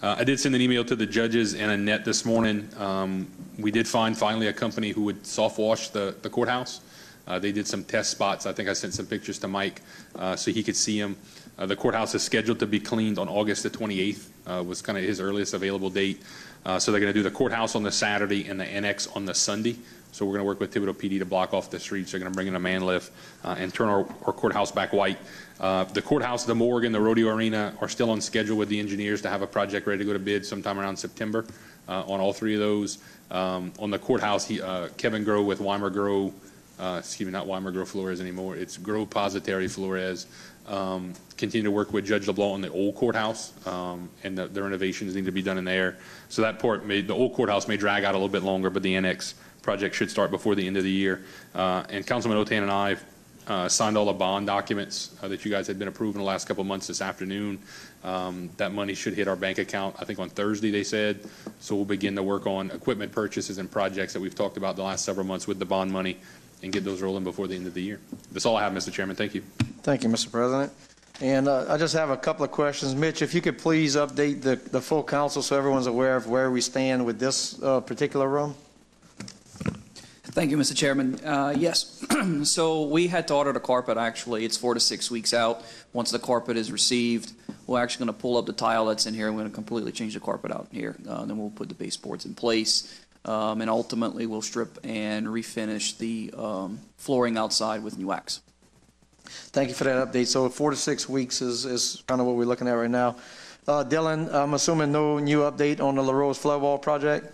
I did send an email to the judges and Annette this morning. We did find finally a company who would soft wash the courthouse. They did some test spots. I think I sent some pictures to Mike so he could see them. The courthouse is scheduled to be cleaned on August the 28th, was kind of his earliest available date. So they're going to do the courthouse on the Saturday and the annex on the Sunday. So we're going to work with Thibodeau PD to block off the streets. They're going to bring in a man lift and turn our courthouse back white. The courthouse, the morgue, and the rodeo arena are still on schedule with the engineers to have a project ready to go to bid sometime around September on all three of those. On the courthouse, Kevin Groh with Weimer Groh, excuse me, not Weimer Groh Flores anymore. It's Groh Positeri Flores. Continue to work with Judge LeBlanc on the old courthouse, and the renovations need to be done in there. So that part, the old courthouse may drag out a little bit longer, but the annex project should start before the end of the year. And Councilman Otan and I signed all the bond documents that you guys had been approving the last couple of months this afternoon. That money should hit our bank account, I think on Thursday, they said. So we'll begin to work on equipment purchases and projects that we've talked about the last several months with the bond money and get those rolling before the end of the year. That's all I have, Mr. Chairman. Thank you. Thank you, Mr. President. And I just have a couple of questions. Mitch, if you could please update the full council so everyone's aware of where we stand with this particular room. Thank you, Mr. Chairman. Yes, so we had to order the carpet. Actually, it's 4 to 6 weeks out. Once the carpet is received, we're actually going to pull up the tile that's in here, and we're going to completely change the carpet out here. Then we'll put the baseboards in place, and ultimately we'll strip and refinish the flooring outside with new wax. Thank you for that update. So 4 to 6 weeks is kind of what we're looking at right now. Dylan, I'm assuming no new update on the LaRose flood wall project?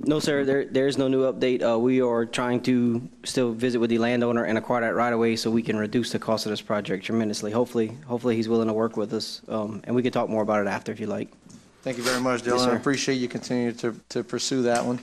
No, sir, there is no new update. We are trying to still visit with the landowner and acquire that right away so we can reduce the cost of this project tremendously. Hopefully he's willing to work with us, and we can talk more about it after if you like. Thank you very much, Dylan. Yes, I appreciate you continuing to pursue that one.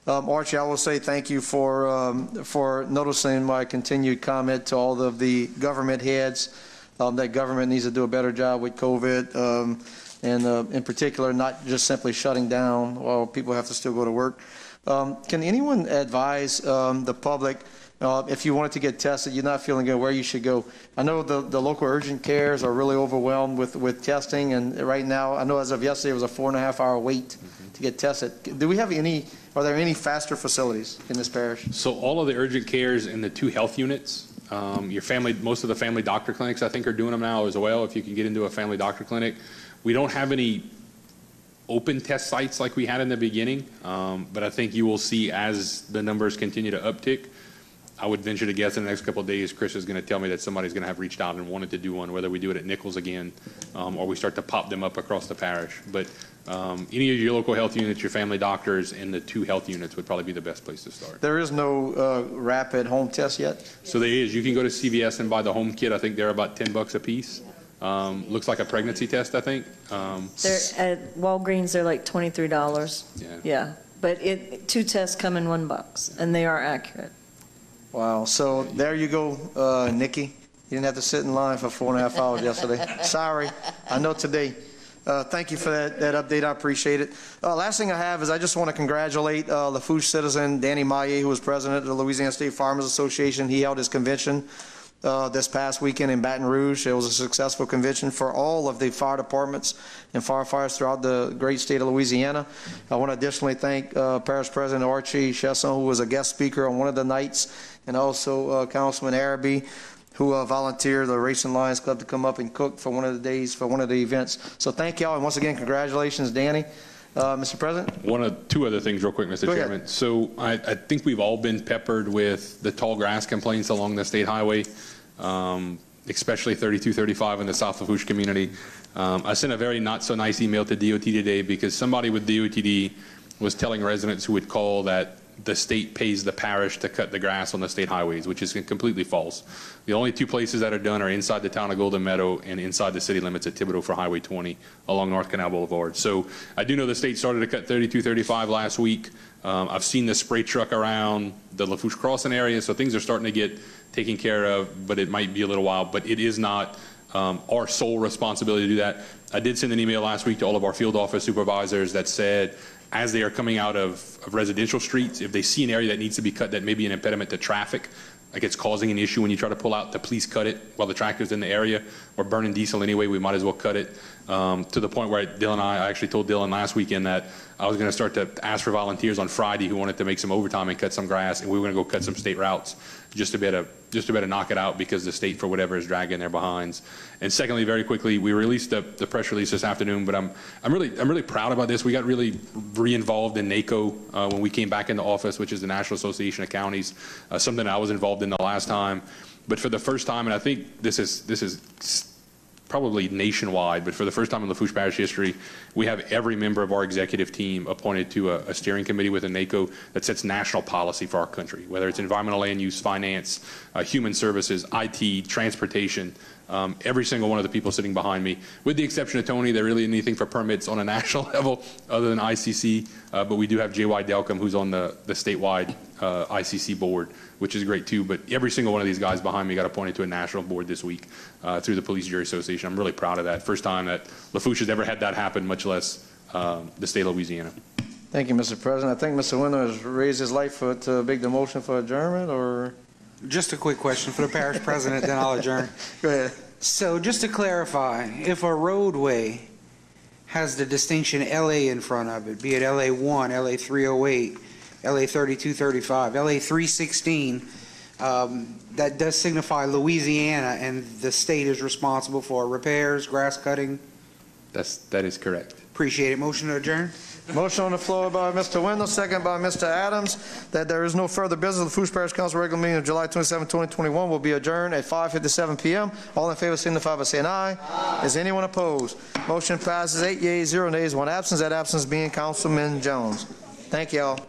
Archie, I will say thank you for noticing my continued comment to all of the government heads that government needs to do a better job with COVID. And in particular, not just simply shutting down while people have to still go to work. Can anyone advise the public, if you wanted to get tested, you're not feeling good, where you should go? I know the local urgent cares are really overwhelmed with testing, and right now, I know as of yesterday, it was a 4.5-hour wait to get tested. Do we have are there any faster facilities in this parish? So all of the urgent cares in the 2 health units, most of the family doctor clinics, I think, are doing them now as well, if you can get into a family doctor clinic. We don't have any open test sites like we had in the beginning, but I think you will see as the numbers continue to uptick. I would venture to guess in the next couple of days, Chris is going to tell me that somebody's going to have reached out and wanted to do one, whether we do it at Nichols again or we start to pop them up across the parish. But any of your local health units, your family doctors, and the 2 health units would probably be the best place to start. There is no rapid home test yet? So there is. You can go to CVS and buy the home kit. I think they're about $10 a piece. Looks like a pregnancy test, I think. They're at Walgreens, they're like $23. Yeah. But 2 tests come in $1, and they are accurate. Wow. So there you go, Nikki. You didn't have to sit in line for 4.5 hours yesterday. Sorry. I know today. Thank you for that update. I appreciate it. Last thing I have is I just want to congratulate Lafourche citizen Danny Maillet, who was president of the Louisiana State Farmers Association. He held his convention this past weekend in Baton Rouge. It was a successful convention for all of the fire departments and firefighters throughout the great state of Louisiana. I want to additionally thank Parish President Archie Chesson, who was a guest speaker on one of the nights, and also Councilman Araby, who volunteered the Racing Lions Club to come up and cook for one of the days, for one of the events. So thank y'all, and once again, congratulations, Danny. Mr. President? 2 other things real quick, Mr. Chairman. So I think we've all been peppered with the tall grass complaints along the state highway, especially 3235 in the South Lafourche community. I sent a very not so nice email to DOT today because somebody with DOTD was telling residents who would call that the state pays the parish to cut the grass on the state highways, which is completely false. The only 2 places that are done are inside the town of Golden Meadow and inside the city limits at Thibodeau for Highway 20 along North Canal Boulevard. So I do know the state started to cut 3235 last week. I've seen the spray truck around the Lafourche Crossing area, so things are starting to get taken care of, but it might be a little while. But it is not our sole responsibility to do that. I did send an email last week to all of our field office supervisors that said, as they are coming out of residential streets, if they see an area that needs to be cut that may be an impediment to traffic, like it's causing an issue when you try to pull out to please cut it while the tractor's in the area. We're burning diesel anyway, we might as well cut it. To the point where I actually told Dylan last weekend that I was going to start to ask for volunteers on Friday who wanted to make some overtime and cut some grass, and we were going to go cut some state routes just to be able to knock it out because the state, for whatever, is dragging their behinds. And secondly, very quickly, we released the press release this afternoon, but I'm really proud about this. We got really re-involved in NACO when we came back into office, which is the National Association of Counties, something I was involved in the last time. But for the first time, and I think this is probably nationwide, but for the first time in Lafourche Parish history, we have every member of our executive team appointed to a steering committee within NACO that sets national policy for our country, whether it's environmental land use, finance, human services, IT, transportation. Every single one of the people sitting behind me, with the exception of Tony, there really isn't anything for permits on a national level other than ICC, but we do have J.Y. Delcom, who's on the statewide ICC board, which is great too. But every single one of these guys behind me got appointed to a national board this week through the Police Jury Association. I'm really proud of that. First time that Lafourche has ever had that happen, much less the state of Louisiana. Thank you, Mr. President. I think Mr. Winter has raised his light foot to make the motion for adjournment, or? Just a quick question for the parish president, then I'll adjourn. Go ahead. So just to clarify, if a roadway has the distinction LA in front of it, be it LA1, LA308, LA3235, LA316, that does signify Louisiana, and the state is responsible for repairs, grass cutting? That is correct. Appreciate it. Motion to adjourn? Motion on the floor by Mr. Wendell, second by Mr. Adams, that there is no further business. The Lafourche Parish Council regular meeting of July 27, 2021 will be adjourned at 5:57 p.m. All in favor signify by saying aye. Aye. Is anyone opposed? Motion passes 8 yeas, 0 nays, 1 absence. That absence being Councilman Jones. Thank you all.